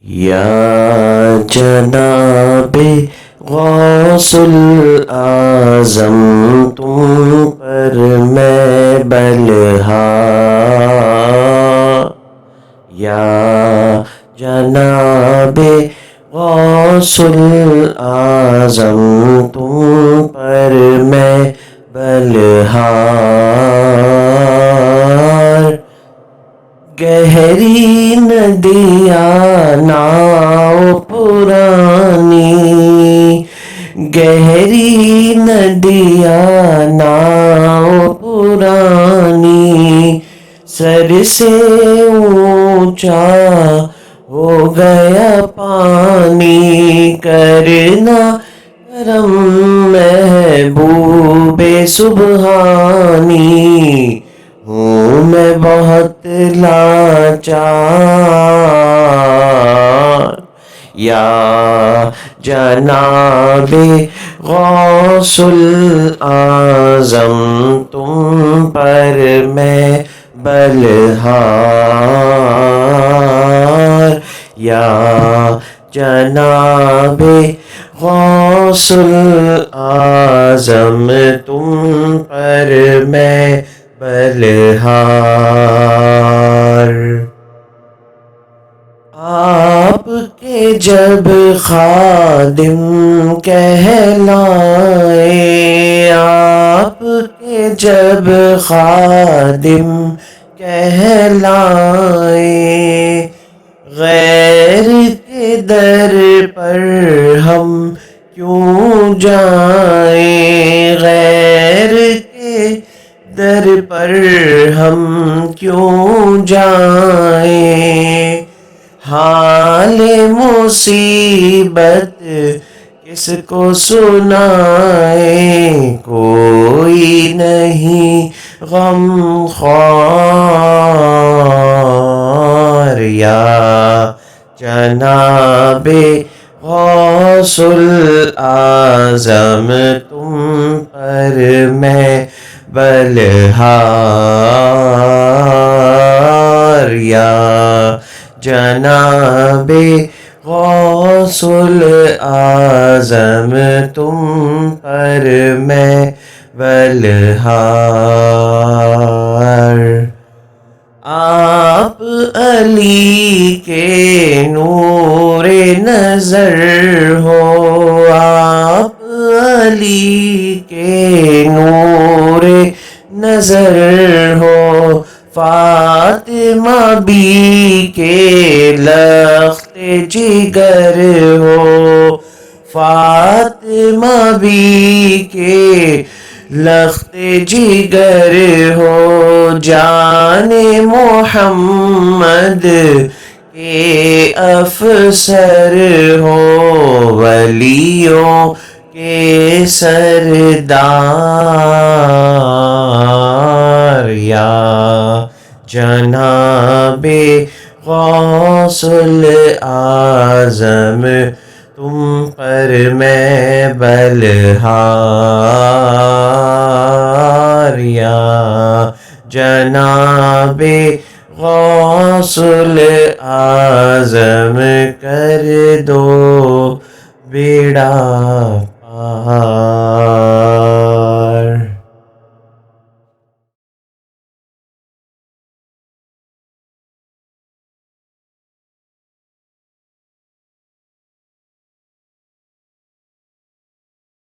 یا جناب غوث الاعظم تم پر میں بلہا، یا جناب غوث الاعظم تم پر میں بلہار، گہری ندیاں ناؤ پرانی، گہری ندیاں ناؤ پرانی، سر سے اونچا ہو گیا پانی، کرنا کرم محبوب سبحانی، ہوں میں بہت لاچار، یا جناب غوث الاعظم تم پر میں بلہار، یا جناب غوث الاعظم تم پر میں بلہار، آپ کے جب خادم کہلائے، آپ کے جب خادم کہلائے، غیر کے در پر ہم کیوں جائیں، غیر کے در پر ہم کیوں جائیں، حال مصیبت کس کو سنائیں، کوئی نہیں غم خوار، یا جناب غوث الاعظم تم پر میں بلہار، یا جناب غوث الاعظم تم پر میں بلہار، آپ علی کے نور نظر ہو، آپ علی کے نور نظر ہو، فاطمہ بی کے لخت جگر ہو، فاطمہ بی کے لخت جگر ہو، جان محمد کے افسر ہو، ولیوں کے سردار، یا جناب غوث الاعظم تم پر میں بلہار، یا جناب غوث الاعظم کر دو بیڑا پار۔